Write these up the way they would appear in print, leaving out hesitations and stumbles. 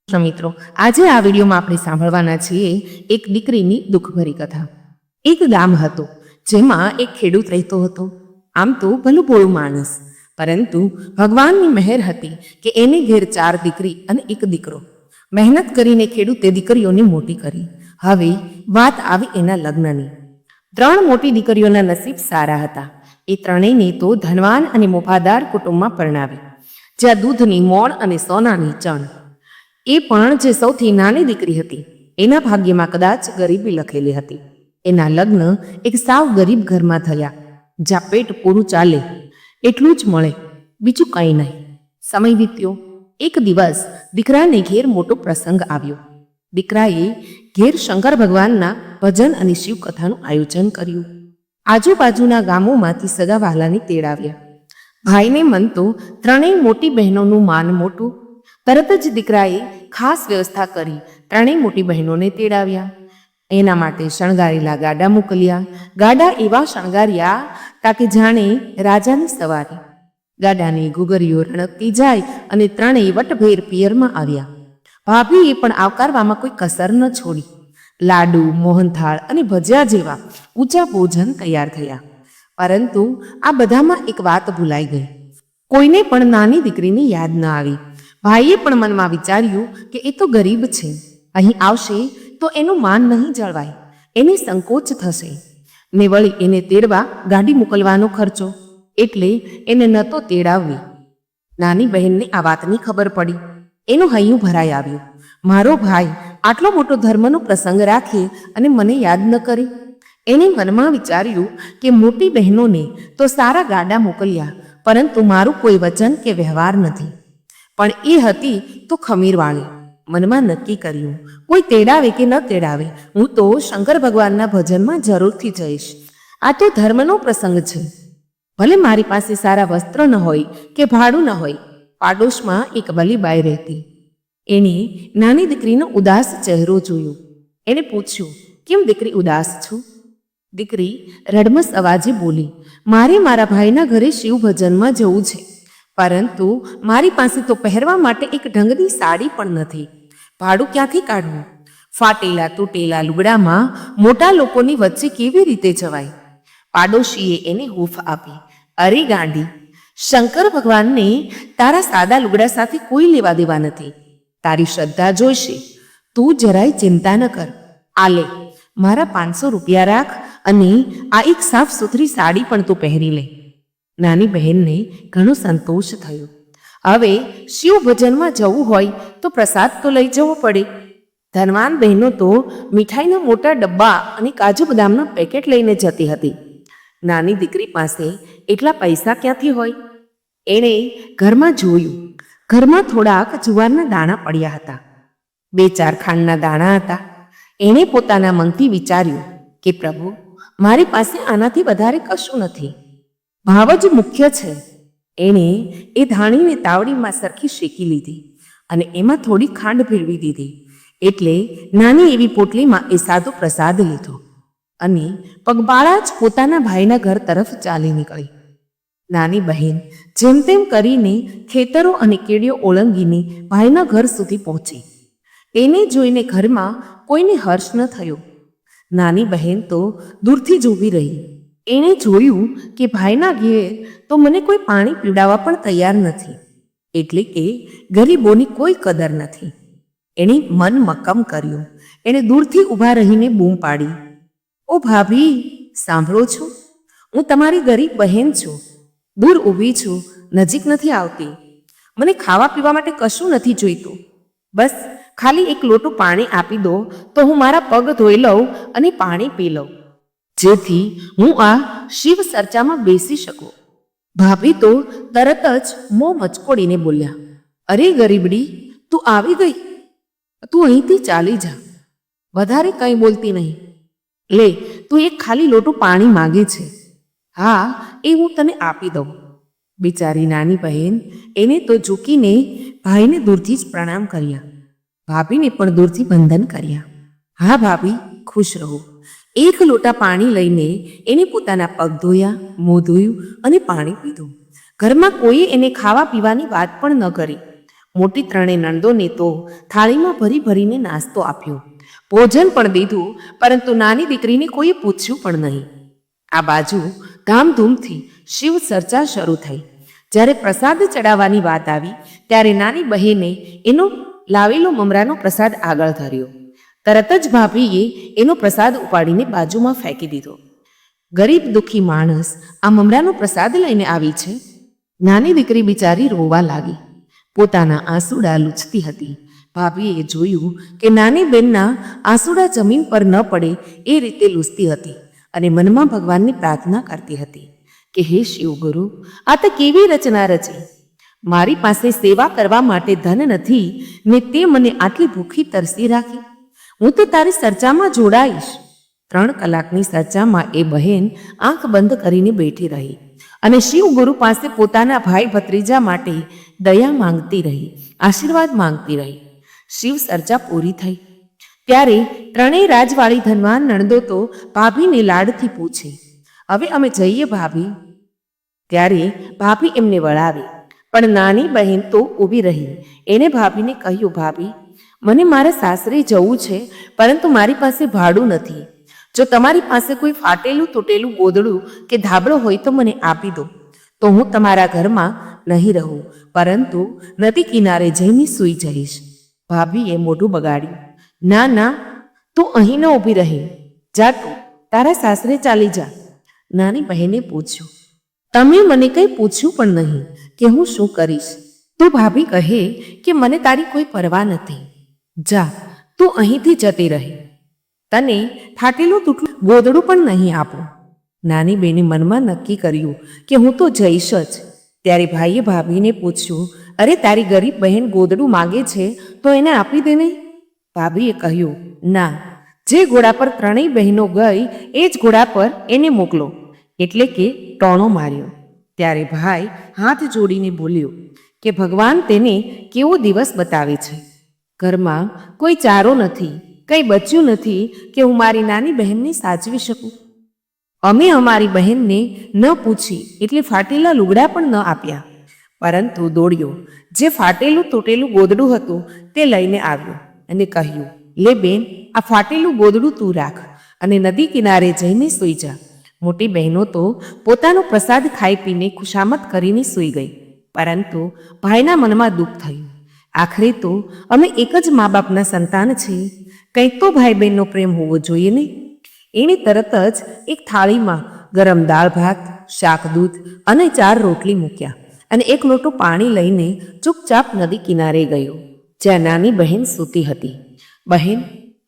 મિત્રો, આજે આ વિડીયોમાં આપણે સાંભળવાના છીએ એક દીકરીની દુઃખભરી કથા. એક ગામ હતું જેમાં એક ખેડૂત રહેતો હતો. આમ તો ભલું ભોળું માણસ, પરંતુ ભગવાનની મહેર હતી કે એને ઘેર 4 દીકરી અને એક દીકરો. મહેનત કરીને ખેડૂતે દીકરીઓને મોટી કરી. હવે વાત આવી એના લગ્નની. 3 મોટી દીકરીઓના નસીબ સારા હતા. એ ત્રણેયને તો ધનવાન અને મોભાદાર કુટુંબમાં પરણાવી, જ્યાં દૂધની મોણ અને સોનાની ચણ. એ પણ જે સૌથી નાની દીકરી હતી એના ભાગ્યમાં કદાચ ગરીબી લખેલી હતી. એના લગ્ન એક સાવ ગરીબ ઘરમાં થયા, જ્યાં પેટ પૂરું ચાલે એટલું જ મળે, બીજું કંઈ નહીં. સમય વીત્યો. એક દિવસ દીકરાને ઘેર મોટો પ્રસંગ આવ્યો. દીકરાએ ઘેર શંકર ભગવાનના ભજન અને શિવકથાનું આયોજન કર્યું. આજુબાજુના ગામોમાંથી સગા વહાલાને તેડાવ્યા. ભાઈને મન તો ત્રણેય મોટી બહેનોનું માન મોટું. તરત જ દીકરાએ ખાસ વ્યવસ્થા કરી 3 મોટી બહેનોને તેડાવ્યા. એના માટે શણગારેલા ગાડા મોકલ્યા. ગાડા એવા શણગાર્યા તાકે જાણે રાજાની સવારી. ગાડાની ઘૂઘરીઓ રણકતી જાય અને ત્રણેય વટભેર પિયરમાં આવ્યા. ભાભીએ પણ આવકારવામાં કોઈ કસર ન છોડી. લાડુ, મોહનથાળ અને ભજીયા જેવા ઊંચા ભોજન તૈયાર થયા. પરંતુ આ બધામાં એક વાત ભૂલાઈ ગઈ. કોઈને પણ નાની દીકરીની યાદ ન આવી. ભાઈએ પણ મનમાં વિચાર્યું કે એ તો ગરીબ છે, અહીં આવશે તો એનું માન નહીં જળવાય, એને સંકોચ થશે ને વળી એને તેડવા ગાડી મોકલવાનો ખર્ચો, એટલે એને ન તો તેડાવવી. નાની બહેનને આ વાતની ખબર પડી. એનું હૈયું ભરાઈ આવ્યું. મારો ભાઈ આટલો મોટો ધર્મનો પ્રસંગ રાખે અને મને યાદ ન કરી. એને મનમાં વિચાર્યું કે મોટી બહેનોને તો સારા ગાડા મોકલ્યા, પરંતુ મારું કોઈ વચન કે વ્યવહાર નથી. પણ એ હતી તો ખમીરવાળી. મનમાં નક્કી કર્યું, કોઈ તેડાવે કે ન તેડાવે, હું તો શંકર ભગવાનના ભજનમાં જરૂરથી જઈશ. આ તો ધર્મનો પ્રસંગ છે. ભલે મારી પાસે સારા વસ્ત્ર ન હોય કે ભાડું ન હોય. પાડોશમાં એક બલીબાઈ રહેતી. એણે નાની દીકરીનો ઉદાસ ચહેરો જોયો. એને પૂછ્યું, કેમ દીકરી ઉદાસ છું? દીકરી રડમસ અવાજે બોલી, મારે મારા ભાઈના ઘરે શિવ ભજનમાં જવું છે, પરંતુ મારી પાસે તો પહેરવા માટે એક ઢંગની સાડી પણ નથી. ભાડું ક્યાંથી કાઢવું? ફાટેલા તૂટેલા લુગડામાં મોટા લોકોની વચ્ચે કેવી રીતે જવાય? પાડોશીએ એને હૂફ આપી, અરે ગાંડી, શંકર ભગવાનને તારા સાદા લુગડા સાથે કોઈ લેવા દેવા નથી. તારી શ્રદ્ધા જોઈશે. તું જરાય ચિંતા ન કર. આ લે, મારા 500 રૂપિયા રાખ અને આ એક સાફ સુથરી સાડી પણ તું પહેરી લે. નાની બહેનને ઘણો સંતોષ થયો. હવે શિવ ભજનમાં જવું હોય તો પ્રસાદ તો લઈ જવો પડે. ધનવાન બહેનો તો મીઠાઈના મોટા ડબ્બા અને કાજુ બદામના પેકેટ લઈને જતી હતી. નાની દીકરી પાસે એટલા પૈસા ક્યાંથી હોય? એણે ઘરમાં જોયું. ઘરમાં થોડાક જુવારના દાણા પડ્યા હતા. 2-4 ખાંડના દાણા હતા. એણે પોતાના મનથી વિચાર્યું કે પ્રભુ, મારી પાસે આનાથી વધારે કશું નથી. ભાવ જ મુખ્ય છે. એણે એ ધાણીને તાવડીમાં સરખી શેકી લીધી અને એમાં થોડી ખાંડ ભેળવી દીધી. એટલે નાની એવી પોટલીમાં એ સાદો પ્રસાદ લીધો અને પગપાળા જ પોતાના ભાઈના ઘર તરફ ચાલી નીકળી. નાની બહેન જેમ તેમ કરીને ખેતરો અને કેડીઓ ઓળંગીને ભાઈના ઘર સુધી પહોંચી. એને જોઈને ઘરમાં કોઈને હર્ષ ન થયો. નાની બહેન તો દૂરથી જ ઊભી રહી. એણે જોયું કે ભાઈના ઘેર તો મને કોઈ પાણી પીવડાવવા પણ તૈયાર નથી, એટલે કે ગરીબોની કોઈ કદર નથી. એણે મન મક્કમ કર્યું. એણે દૂરથી ઊભા રહીને બૂમ પાડી, ઓ ભાભી, સાંભળો છો? હું તમારી ગરીબ બહેન છું. દૂર ઊભી છું, નજીક નથી આવતી. મને ખાવા પીવા માટે કશું નથી જોઈતું. બસ ખાલી એક લોટું પાણી આપી દો તો હું મારા પગ ધોઈ લઉં અને પાણી પી લઉં, જેથી હું આ શિવ ચર્ચામાં બેસી શકું. ભાભી તો તરત જ મોં મચકોડીને બોલ્યા, અરે ગરીબડી, તું આવી ગઈ? તું અહીંથી ચાલી જા. વધારે કંઈ બોલતી નહીં. લે, તું એક ખાલી લોટું પાણી માગે છે. હા, એ હું તને આપી દઉં. બિચારી નાની બહેન એને તો ઝૂકીને ભાઈને દૂરથી જ પ્રણામ કર્યા. ભાભીને પણ દૂરથી બંધન કર્યા. હા ભાભી, ખુશ રહો. એક લોટા પાણી લઈને એને પોતાના પગ ધોયા, મોં ધોયું અને પાણી પીધું. ઘરમાં કોઈએ એને ખાવા પીવાની વાત પણ ન કરી. મોટી ત્રણેય નણંદોને તો થાળીમાં ભરી ભરીને નાસ્તો આપ્યો, ભોજન પણ દીધું, પરંતુ નાની દીકરીને કોઈએ પૂછ્યું પણ નહીં. આ બાજુ ધામધૂમથી શિવ ચર્ચા શરૂ થઈ. જ્યારે પ્રસાદ ચડાવવાની વાત આવી ત્યારે નાની બહેને એનો લાવેલો મમરાનો પ્રસાદ આગળ ધર્યો. તરત જ ભાભીએ એનો પ્રસાદ ઉપાડીને બાજુમાં ફેંકી દીધો. ગરીબ દુઃખી માણસ આ મમરાનો પ્રસાદ લઈને આવી છે. નાની દીકરી બિચારી રોવા લાગી, પોતાના આંસુડા લૂછતી હતી. ભાભીએ જોયું કે નાની બેનના આંસુડા જમીન પર ન પડે એ રીતે લૂછતી હતી અને મનમાં ભગવાનની પ્રાર્થના કરતી હતી કે હે શિવગુરુ, આ તો કેવી રચના રચી. મારી પાસે સેવા કરવા માટે ધન નથી ને તે મને આટલી ભૂખી તરસી રાખી. હું તો તારી ચર્ચામાં જોડાઈશ. 3 કલાકની ચર્ચામાં એ બહેન આંખ બંધ કરીને બેઠી રહી અને શિવગુરુ પાસે પોતાના ભાઈ ભત્રીજા માટે દયા માંગતી રહી, આશીર્વાદ માંગતી રહી. શિવ ચર્ચા પૂરી થઈ ત્યારે ત્રણેય રાજવાળી ધનવાન નણંદો તો ભાભીને લાડથી પૂછે, હવે અમે જઈએ ભાભી. ત્યારે ભાભી એમને વળાવી, પણ નાની બહેન તો ઊભી રહી. એને ભાભીને કહ્યું, ભાભી, મને મારા સાસરે જવું છે, પરંતુ મારી પાસે ભાડું નથી. જો તમારી પાસે કોઈ ફાટેલું તૂટેલું ગોદડું કે ધાબળો હોય તો મને આપી દો, તો હું તમારા ઘરમાં નહીં રહું, પરંતુ નદી કિનારે જઈને સૂઈ જઈશ. ભાભીએ મોઢું બગાડ્યું, ના ના, તું અહીં ન ઊભી રહી, જા તું તારા સાસરે ચાલી જા. નાની બહેને પૂછ્યું, તમે મને કંઈ પૂછ્યું પણ નહીં કે હું શું કરીશ? તો ભાભી કહે કે મને તારી કોઈ પરવા નથી, જા તું અહીંથી જતી રહે, તને ફાટેલું તૂટલું ગોદડું પણ નહીં આપું. નાની બેને મનમાં નક્કી કર્યું કે હું તો જઈશ જ. ત્યારે ભાઈએ ભાભીને પૂછ્યું, અરે તારી ગરીબ બહેન ગોદડું માગે છે તો એને આપી દે ને. ભાભીએ કહ્યું, ના, જે ઘોડા પર ત્રણેય બહેનો ગઈ એ જ ઘોડા પર એને મોકલો, એટલે કે ટોણો માર્યો. ત્યારે ભાઈ હાથ જોડીને બોલ્યો કે ભગવાન તેને કેવો દિવસ બતાવે છે. ઘરમાં કોઈ ચારો નથી, કંઈ બચ્યું નથી કે હું મારી નાની બહેનને સાચવી શકું. અમે અમારી બહેનને ન પૂછી એટલે ફાટેલા લુગડા પણ ન આપ્યા, પરંતુ દોડ્યો જે ફાટેલું તૂટેલું ગોદડું હતું તે લઈને આવ્યો અને કહ્યું, લે બેન, આ ફાટેલું ગોદડું તું રાખ અને નદી કિનારે જઈને સૂઈ જા. મોટી બહેનો તો પોતાનો પ્રસાદ ખાઈ પીને ખુશામત કરીને સૂઈ ગઈ, પરંતુ ભાઈના મનમાં દુઃખ થયું. આખરે તો અમે એક જ મા બાપના સંતાન છીએ, કંઈક તો ભાઈ બહેનનો પ્રેમ હોવો જોઈએ ને. એણે તરત જ એક થાળીમાં ગરમ દાળ ભાત, શાક દૂધ અને 4 રોટલી મૂક્યા અને એક લોટો પાણી લઈને ચૂપચાપ નદી કિનારે ગયો, જ્યાં નાની બહેન સૂતી હતી. બહેન,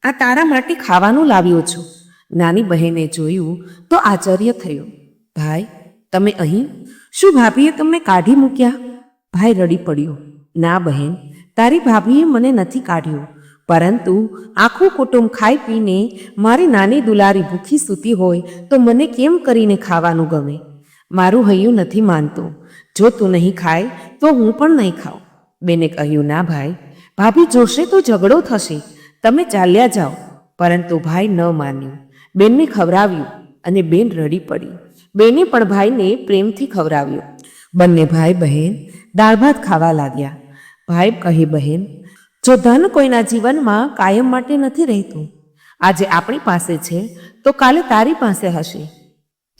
આ તારા માટે ખાવાનું લાવ્યો છું. નાની બહેને જોયું તો આશ્ચર્ય થયું. ભાઈ, તમે અહીં? શું ભાભીએ તમને કાઢી મૂક્યા? ભાઈ રડી પડ્યો. ના બહેન, તારી ભાભીએ મને નથી કાઢ્યો, પરંતુ આખું કુટુંબ ખાઈ પીને મારી નાની દુલારી ભૂખી સૂતી હોય તો મને કેમ કરીને ખાવાનું ગમે? મારું હૈયું નથી માનતું. જો તું નહીં ખાય તો હું પણ નહીં ખાઉં. બેને કહ્યું, ના ભાઈ, ભાભી જોશે તો ઝઘડો થશે, તમે ચાલ્યા જાઓ. પરંતુ ભાઈ ન માન્યું. બેનને ખવડાવ્યું અને બેન રડી પડી. બેને પણ ભાઈને પ્રેમથી ખવડાવ્યો. બંને ભાઈ બહેન દાળ ભાત ખાવા લાગ્યા. ભાઈ કહે, બહેન, જો ધન કોઈના જીવનમાં કાયમ માટે નથી રહેતું, આજે આપણી પાસે છે તો કાલે તારી પાસે હશે.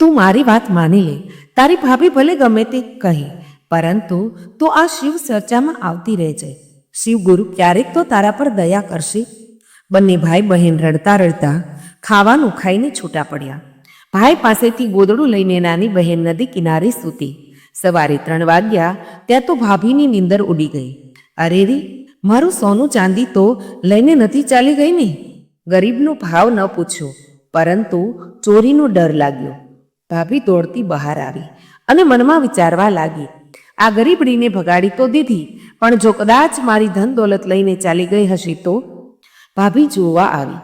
તું મારી વાત માની લે. તારી ભાભી ભલે ગમે તે કહે, પરંતુ તું આ શિવ ચર્ચામાં આવતી રહેજે. શિવગુરુ ક્યારેક તો તારા પર દયા કરશે. બંને ભાઈ બહેન રડતા રડતા ખાવાનું ખાઈને છૂટા પડ્યા. ભાઈ પાસેથી ગોદડું લઈને નાની બહેન નદી કિનારે સૂતી. સવારે 3 વાગ્યા ત્યાં તો ભાભીની નીંદર ઉડી ગઈ. અરે રે, મારું સોનું ચાંદી તો લઈને નથી ચાલી ગઈ ને. ગરીબનો ભાવ ન પૂછ્યો, પરંતુ ચોરીનો ડર લાગ્યો. ભાભી દોડતી બહાર આવી અને મનમાં વિચારવા લાગી, આ ગરીબડીને ભગાડી તો દીધી, પણ જો કદાચ મારી ધન દોલત લઈને ચાલી ગઈ હશે તો? ભાભી જોવા આવી.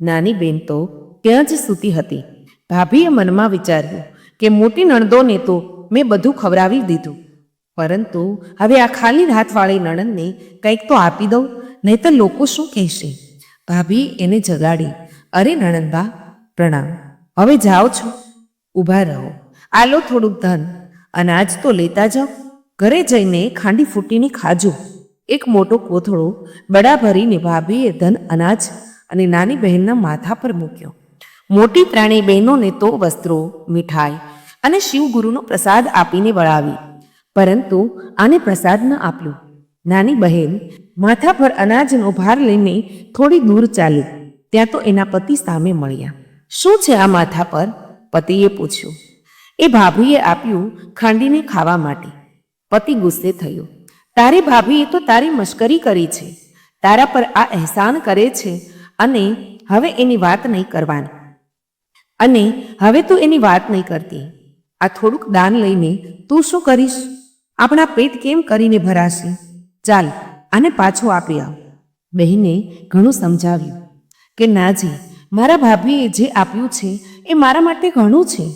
નાની બેન તો ત્યાં જ સૂતી હતી. ભાભીએ મનમાં વિચાર્યું કે મોટી નણંદોને તો મેં બધું ખવડાવી દીધું, પરંતુ હવે આ ખાલી હાથવાળી નણંદને કંઈક તો આપી દઉં, નહીં તો લોકો શું કહેશે. ભાભી એને જગાડી. અરે નણંદબા, પ્રણામ. હવે જાઓ છો? ઊભા રહો. આ લો થોડુંક ધન, અનાજ તો લેતા જાઓ. ઘરે જઈને ખાંડી ફૂટીને ખાજો. એક મોટો કોથળો બડા ભરીને ભાભીએ ધન અનાજ અને નાની બહેનના માથા પર મૂક્યો. મોટી ત્રણેય બહેનોને તો વસ્ત્રો, મીઠાઈ અને શિવગુરુનો પ્રસાદ આપીને વળાવી, પરંતુ આને પ્રસાદ ન આપ્યો. નાની બહેન માથા પર અનાજનો ભાર લઈને થોડી દૂર ચાલી, ત્યાં તો એના પતિ સામે મળ્યા. શું છે આ માથા પર? પતિએ પૂછ્યું. એ ભાભીએ આપ્યું ખાંડીને ખાવા માટે. પતિ ગુસ્સે થયો. તારી ભાભીએ તો તારી મશ્કરી કરી છે, તારા પર આ અહેસાન કરે છે અને હવે એની વાત નહીં કરવાની, અને હવે તું એની વાત નહીં કરતી. આ થોડુંક દાન લઈને તું શું કરીશ? આપણા પેટ કેમ કરીને ભરાશે? ચાલ આને પાછું આપી આવ. બહેને ઘણું સમજાવ્યું કે નાજી, મારા ભાભીએ જે આપ્યું છે એ મારા માટે ઘણું છે.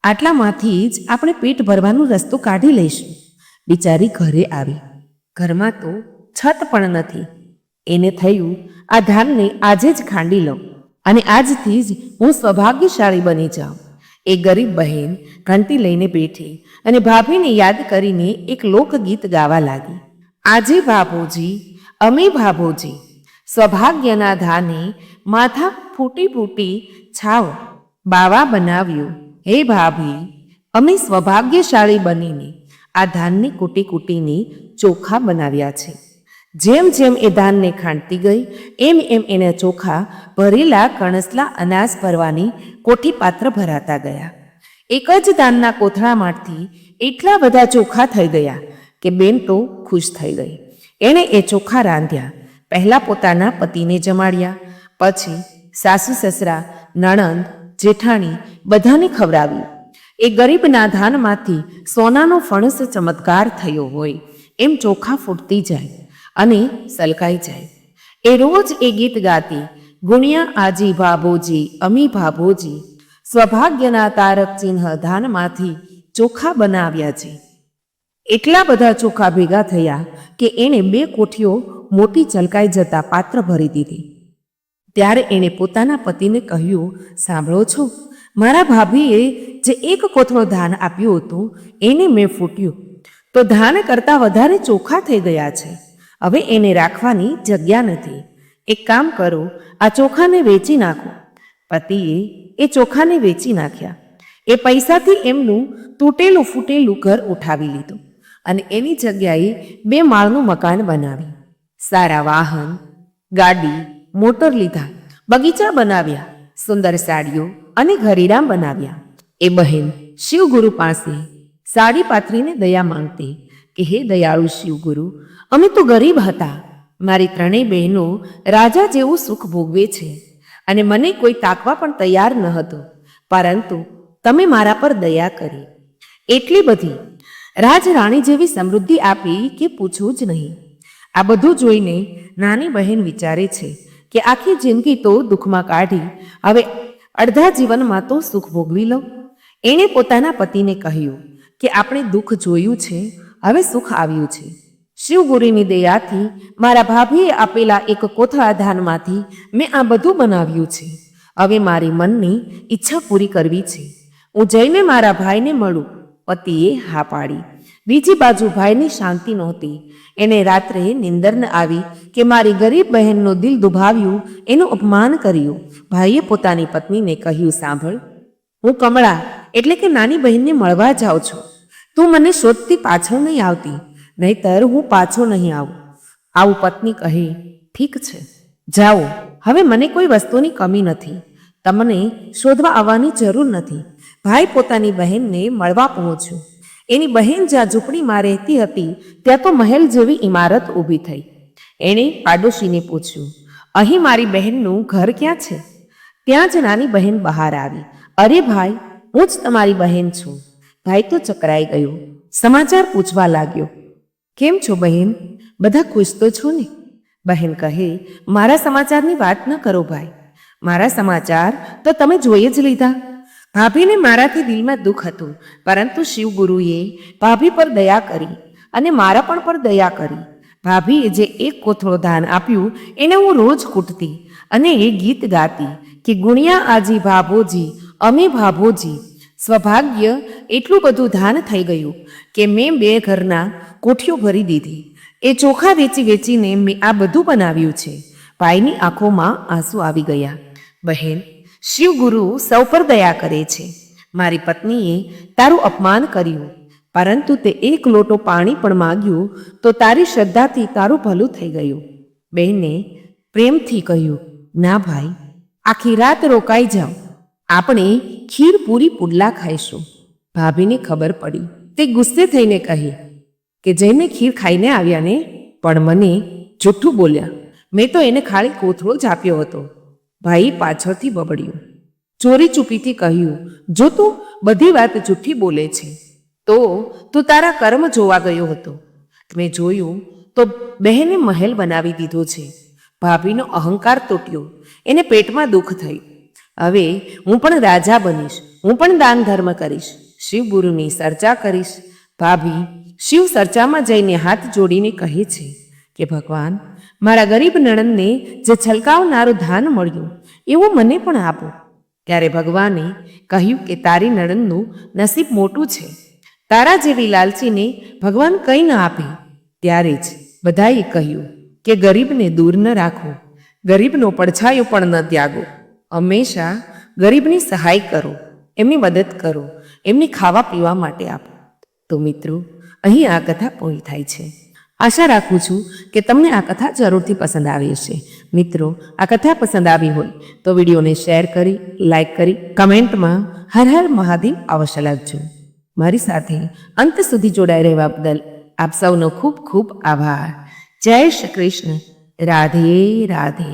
આટલામાંથી જ આપણે પેટ ભરવાનો રસ્તો કાઢી લઈશું. બિચારી ઘરે આવી. ઘરમાં તો છત પણ નથી. એને થયું, આ ધાનને આજે જ ખાંડી લઉં અને આજથી જ હું સૌભાગ્યશાળી બની જાઉં. એ ગરીબ બહેન ઘંટી લઈને બેઠી અને ભાભીને યાદ કરીને એક લોકગીત ગાવા લાગી. આજે ભાભોજી, અમે ભાભોજી, સૌભાગ્યના ધાને માથા ફૂટી ફૂટી છાવ બાવા બનાવ્યું. હે ભાભી, અમે સૌભાગ્યશાળી બનીને આ ધાનને કૂટી કૂટીને ચોખા બનાવ્યા છે. જેમ જેમ એ ધાનને ખાંડતી ગઈ એમ એમ એને ચોખા ભરેલા કણસલા અનાજ ભરવાની કોઠી પાત્ર ભરાતા ગયા. એક જ ધાનના કોથળામાંથી એટલા બધા ચોખા થઈ ગયા કે બેન તો ખુશ થઈ ગઈ. એણે એ ચોખા રાંધ્યા. પહેલાં પોતાના પતિને જમાડ્યા, પછી સાસુ સસરા, નણંદ, જેઠાણી બધાને ખવડાવ્યું. એ ગરીબના ધાનમાંથી સોનાનો ફણસ ચમત્કાર થયો હોય એમ ચોખા ફૂટતી જાય અને સલકાઈ જાય. એ રોજ એ ગીત ગાતી, ગુણ્યા આજી ભાભોજી, અમી ભાભોજી, સૌભાગ્યના તારક ચિહ્ન ધાનમાંથી ચોખા બનાવ્યા છે. એટલા બધા ચોખા ભેગા થયા કે એણે 2 કોઠીઓ મોટી ચલકાઈ જતા પાત્ર ભરી દીધી. ત્યારે એણે પોતાના પતિને કહ્યું, સાંભળો છો, મારા ભાભીએ જે 1 કોથળો ધાન આપ્યું હતું એને મેં ફૂટ્યું તો ધાન કરતાં વધારે ચોખા થઈ ગયા છે. હવે એને રાખવાની જગ્યા નથી. એક કામ કરો, આ ચોખાને વેચી નાખો. પતિએ એ ચોખાને વેચી નાખ્યા. એ પૈસાથી એમનું તૂટેલું ફૂટેલું ઘર ઉઠાવી લીધું અને એની જગ્યાએ 2 માળનું મકાન બનાવી. સારા વાહન, ગાડી, મોટર લીધા, બગીચા બનાવ્યા, સુંદર સાડીઓ અને ઘરેણાં બનાવ્યા. એ બહેન શિવગુરુ પાસે સાડી પાથરીને દયા માંગતી કે હે દયાળુ શિવગુરુ, અમે તો ગરીબ હતા. મારી 3 બહેનો રાજા જેવું સુખ ભોગવે છે અને મને કોઈ તાકવા પણ તૈયાર ન હતો, પરંતુ તમે મારા પર દયા કરી. એટલી બધી રાજરાણી જેવી સમૃદ્ધિ આપી કે પૂછવું જ નહીં. આ બધું જોઈને નાની બહેન વિચારે છે કે આખી જિંદગી તો દુઃખમાં કાઢી, હવે અડધા જીવનમાં તો સુખ ભોગવી લઉં. એણે પોતાના પતિને કહ્યું કે આપણે દુઃખ જોયું છે, હવે સુખ આવ્યું છે. શિવગુરુની દયાથી મારા ભાભીએ આપેલા 1 કોથળા ધાનમાંથી મેં આ બધું બનાવ્યું છે. હવે મારી મનની ઈચ્છા પૂરી કરવી છે. હું જઈને મારા ભાઈને મળું. પતિએ હા પાડી. બીજી બાજુ ભાઈની શાંતિ નહોતી. એને રાત્રે નિંદર ન આવી કે મારી ગરીબ બહેનનું દિલ દુભાવ્યું, એનું અપમાન કર્યું. ભાઈએ પોતાની પત્નીને કહ્યું, સાંભળ, હું કમળા એટલે કે નાની બહેનને મળવા જાઉં છું. તું મને શોધતી પાછળ નહીં આવતી, નહીંતર હું પાછો નહીં આવું. આવું પત્ની કહે, ઠીક છે, જાઓ, હવે મને કોઈ વસ્તુની કમી નથી, તમને શોધવા આવવાની જરૂર નથી. ભાઈ પોતાની બહેનને મળવા પહોંચ્યો. એની બહેન જ્યાં ઝૂંપડીમાં રહેતી હતી ત્યાં તો મહેલ જેવી ઇમારત ઊભી થઈ. એણે પાડોશીને પૂછ્યું, અહીં મારી બહેનનું ઘર ક્યાં છે? ત્યાં જ નાની બહેન બહાર આવી. અરે ભાઈ, હું જ તમારી બહેન છું. ભાઈ તો ચકરાઈ ગયો. સમાચાર પૂછવા લાગ્યો, કેમ છો બહેન, બધા ખુશ તો છો ને? બહેન કહે, મારા સમાચારની વાત ન કરો ભાઈ, મારા સમાચાર તો તમે જોઈ જ લીધા. ભાભીને મારાથી દિલમાં દુઃખ હતું, પરંતુ શિવગુરુએ ભાભી પર દયા કરી અને મારા પણ પર દયા કરી. ભાભીએ જે 1 કોથળો ધાન આપ્યું એને હું રોજ કૂટતી અને એ ગીત ગાતી કે ગુણ્યા આજી ભાભોજી, અમે ભાભોજી, સૌભાગ્ય એટલું બધું ધાન થઈ ગયું કે મેં 2 ઘરના કોઠીઓ ભરી દીધી. એ ચોખા વેચી વેચીને મેં આ બધું બનાવ્યું છે. ભાઈની આંખોમાં આંસુ આવી ગયા. બહેન, શિવગુરુ સૌ પર દયા કરે છે. મારી પત્નીએ તારું અપમાન કર્યું, પરંતુ તે એક લોટો પાણી પણ માગ્યું તો તારી શ્રદ્ધાથી તારું ભલું થઈ ગયું. બહેને પ્રેમથી કહ્યું, ના ભાઈ, આખી રાત રોકાઈ જાઓ, આપણે ખીર પૂરી પુડલા ખાઈશું. ભાભીને ખબર પડી. તે ગુસ્સે થઈને કહી કે જઈને ખીર ખાઈને આવ્યા ને, પણ મને જૂઠું બોલ્યા. મેં તો એને ખાલી કોથળો જ આપ્યો હતો. ભાઈ પાછળથી બબડ્યું. ચોરી ચૂપીથી કહ્યું, જો તું બધી વાત જૂઠી બોલે છે તો તું તારા કર્મ જોવા ગયો હતો. મેં જોયું તો બહેને મહેલ બનાવી દીધો છે. ભાભીનો અહંકાર તૂટ્યો. એને પેટમાં દુઃખ થયું. હવે હું પણ રાજા બનીશ, હું પણ દાન ધર્મ કરીશ, શિવગુરુની ચર્ચા કરીશ. ભાભી શિવ ચર્ચામાં જઈને હાથ જોડીને કહે છે કે ભગવાન, મારા ગરીબ નણંદને જે છલકાવનારું ધાન મળ્યું એવું મને પણ આપો. ત્યારે ભગવાને કહ્યું કે તારી નણંદનું નસીબ મોટું છે. તારા જેવી લાલચીને ભગવાન કંઈ ન આપે. ત્યારે જ બધાએ કહ્યું કે ગરીબને દૂર ન રાખો, ગરીબનો પડછાયો પણ ન ત્યાગો. હંમેશા ગરીબની સહાય કરો, એમની મદદ કરો, એમને ખાવા પીવા માટે આપો. તો મિત્રો, અહીં આ કથા પૂરી થાય છે. આશા રાખું છું કે તમને આ કથા જરૂરથી પસંદ આવી હશે. મિત્રો, આ કથા પસંદ આવી હોય તો વિડીયોને શેર કરી, લાઈક કરી, કમેન્ટમાં હર હર મહાદેવ અવશ્ય લખજો. મારી સાથે અંત સુધી જોડાઈ રહેવા બદલ આપ સૌનો ખૂબ ખૂબ આભાર. જય શ્રી કૃષ્ણ. રાધે રાધે.